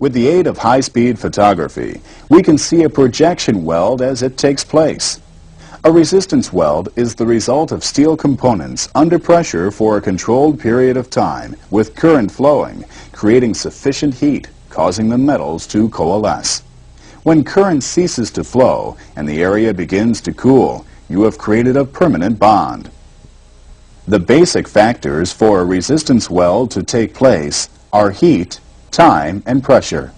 With the aid of high-speed photography, we can see a projection weld as it takes place. A resistance weld is the result of steel components under pressure for a controlled period of time with current flowing, creating sufficient heat, causing the metals to coalesce. When current ceases to flow and the area begins to cool, you have created a permanent bond. The basic factors for a resistance weld to take place are heat, time, and pressure.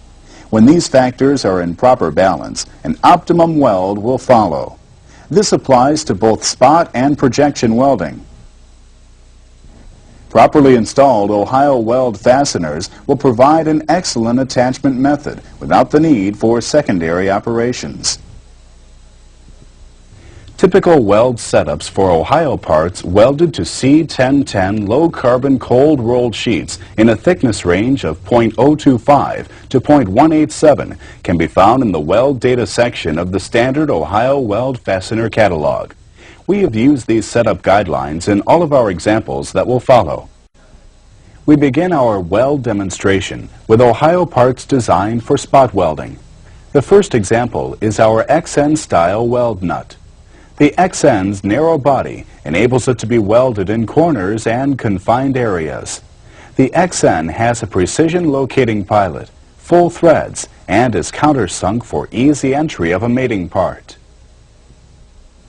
When these factors are in proper balance, an optimum weld will follow. This applies to both spot and projection welding. Properly installed Ohio weld fasteners will provide an excellent attachment method without the need for secondary operations. Typical weld setups for Ohio parts welded to C1010 low-carbon cold-rolled sheets in a thickness range of 0.025 to 0.187 can be found in the weld data section of the standard Ohio weld fastener catalog. We have used these setup guidelines in all of our examples that will follow. We begin our weld demonstration with Ohio parts designed for spot welding. The first example is our XN style weld nut. The XN's narrow body enables it to be welded in corners and confined areas. The XN has a precision locating pilot, full threads, and is countersunk for easy entry of a mating part.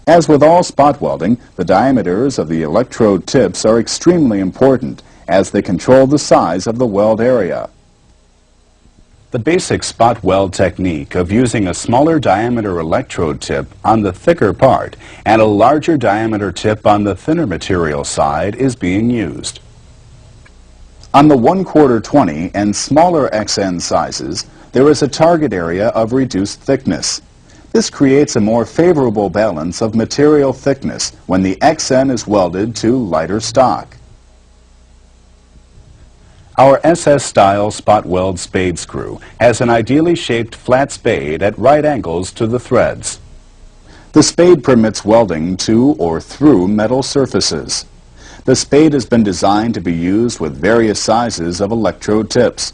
As with all spot welding, the diameters of the electrode tips are extremely important as they control the size of the weld area. The basic spot weld technique of using a smaller diameter electrode tip on the thicker part and a larger diameter tip on the thinner material side is being used. On the 1/4 20 and smaller XN sizes, there is a target area of reduced thickness. This creates a more favorable balance of material thickness when the XN is welded to lighter stock. Our SS-style spot weld spade screw has an ideally shaped flat spade at right angles to the threads. The spade permits welding to or through metal surfaces. The spade has been designed to be used with various sizes of electrode tips.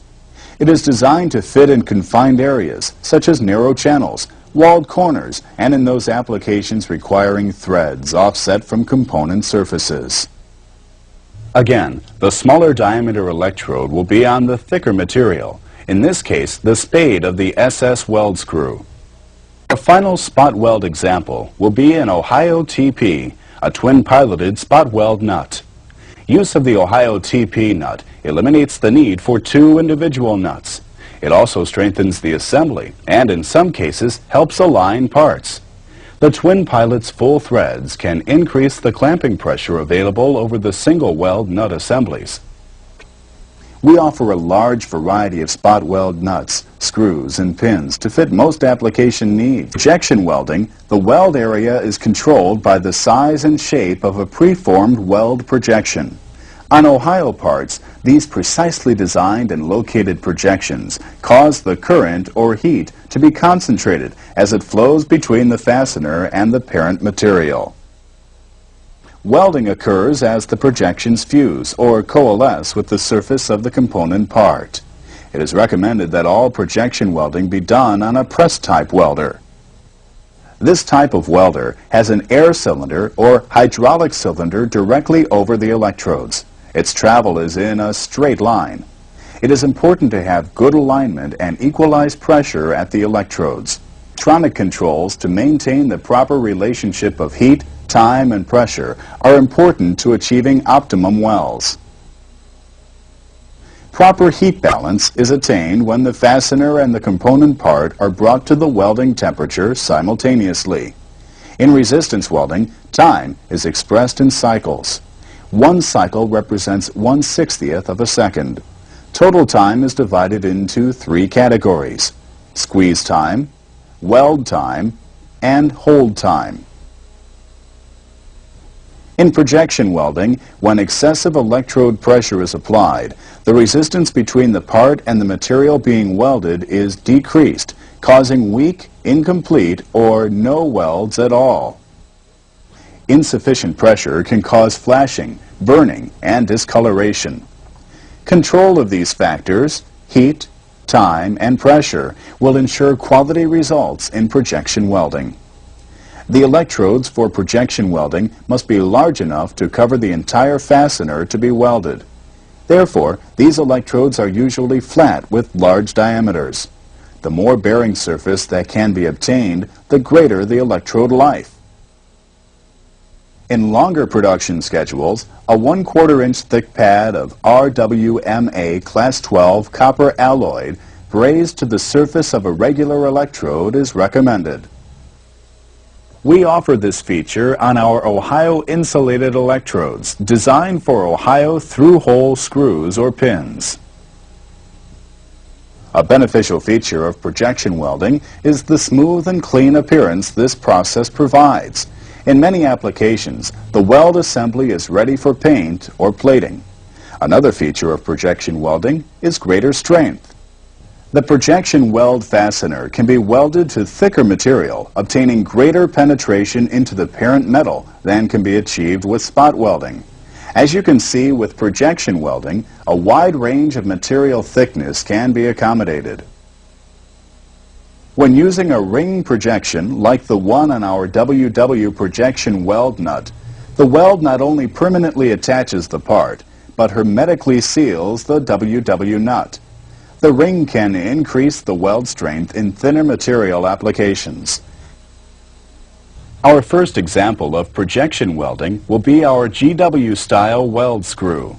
It is designed to fit in confined areas, such as narrow channels, walled corners, and in those applications requiring threads offset from component surfaces. Again, the smaller diameter electrode will be on the thicker material, in this case the spade of the SS weld screw. Our final spot weld example will be an Ohio TP, a twin-piloted spot weld nut. Use of the Ohio TP nut eliminates the need for two individual nuts. It also strengthens the assembly and in some cases helps align parts. The twin pilot's full threads can increase the clamping pressure available over the single weld nut assemblies. We offer a large variety of spot weld nuts, screws, and pins to fit most application needs. Projection welding, the weld area is controlled by the size and shape of a preformed weld projection. On Ohio parts, these precisely designed and located projections cause the current or heat to be concentrated as it flows between the fastener and the parent material. Welding occurs as the projections fuse or coalesce with the surface of the component part. It is recommended that all projection welding be done on a press-type welder. This type of welder has an air cylinder or hydraulic cylinder directly over the electrodes. Its travel is in a straight line. It is important to have good alignment and equalized pressure at the electrodes. Electronic controls to maintain the proper relationship of heat, time, and pressure are important to achieving optimum welds. Proper heat balance is attained when the fastener and the component part are brought to the welding temperature simultaneously. In resistance welding, time is expressed in cycles. One cycle represents 1/60th of a second. Total time is divided into three categories: squeeze time, weld time, and hold time. In projection welding, when excessive electrode pressure is applied, the resistance between the part and the material being welded is decreased, causing weak, incomplete, or no welds at all. Insufficient pressure can cause flashing, burning, and discoloration. Control of these factors, heat, time, and pressure will ensure quality results in projection welding. The electrodes for projection welding must be large enough to cover the entire fastener to be welded. Therefore, these electrodes are usually flat with large diameters. The more bearing surface that can be obtained, the greater the electrode life. In longer production schedules, a 1/4 inch thick pad of RWMA Class 12 copper alloy brazed to the surface of a regular electrode is recommended. We offer this feature on our Ohio insulated electrodes, designed for Ohio through-hole screws or pins. A beneficial feature of projection welding is the smooth and clean appearance this process provides. In many applications, the weld assembly is ready for paint or plating. Another feature of projection welding is greater strength. The projection weld fastener can be welded to thicker material, obtaining greater penetration into the parent metal than can be achieved with spot welding. As you can see with projection welding, a wide range of material thickness can be accommodated. When using a ring projection like the one on our WW projection weld nut, the weld not only permanently attaches the part, but hermetically seals the WW nut. The ring can increase the weld strength in thinner material applications. Our first example of projection welding will be our GW-style weld screw.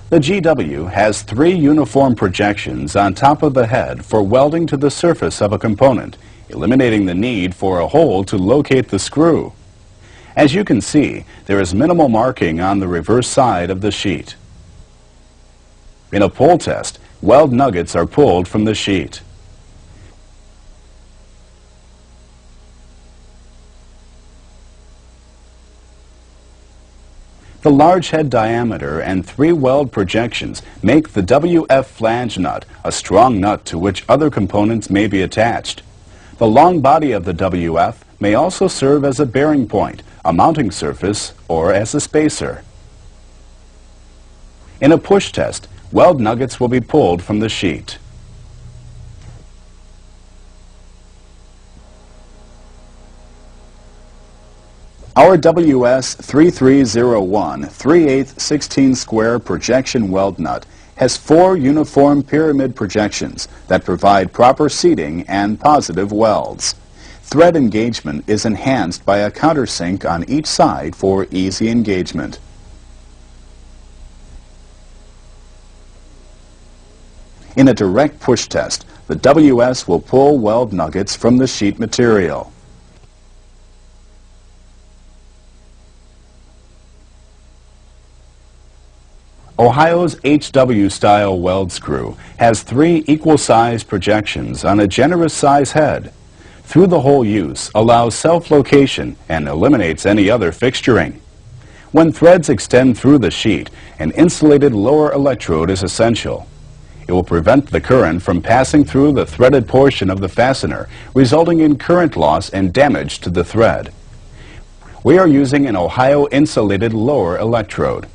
The GW has 3 uniform projections on top of the head for welding to the surface of a component, eliminating the need for a hole to locate the screw. As you can see, there is minimal marking on the reverse side of the sheet. In a pull test, weld nuggets are pulled from the sheet. The large head diameter and 3 weld projections make the WF flange nut a strong nut to which other components may be attached. The long body of the WF may also serve as a bearing point, a mounting surface, or as a spacer. In a push test, weld nuggets will be pulled from the sheet. Our WS 3301 3/8 16 square projection weld nut has 4 uniform pyramid projections that provide proper seating and positive welds. Thread engagement is enhanced by a countersink on each side for easy engagement. In a direct push test, the WS will pull weld nuggets from the sheet material. Ohio's HW-style weld screw has 3 equal-size projections on a generous size head. Through-the-hole use allows self-location and eliminates any other fixturing. When threads extend through the sheet, an insulated lower electrode is essential. It will prevent the current from passing through the threaded portion of the fastener, resulting in current loss and damage to the thread. We are using an Ohio insulated lower electrode.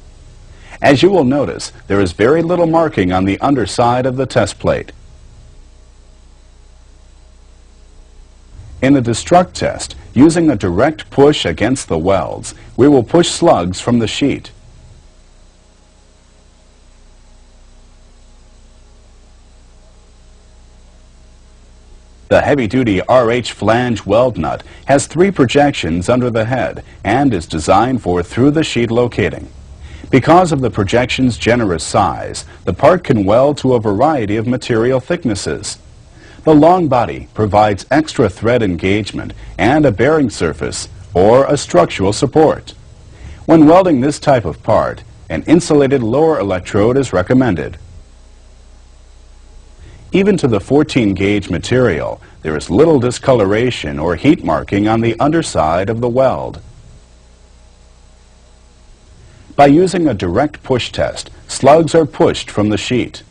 As you will notice, there is very little marking on the underside of the test plate. In the destruct test, using a direct push against the welds, we will push slugs from the sheet. The heavy-duty RH flange weld nut has 3 projections under the head and is designed for through-the-sheet locating. Because of the projection's generous size, the part can weld to a variety of material thicknesses. The long body provides extra thread engagement and a bearing surface or a structural support. When welding this type of part, an insulated lower electrode is recommended. Even to the 14-gauge material, there is little discoloration or heat marking on the underside of the weld. By using a direct push test, slugs are pushed from the sheet.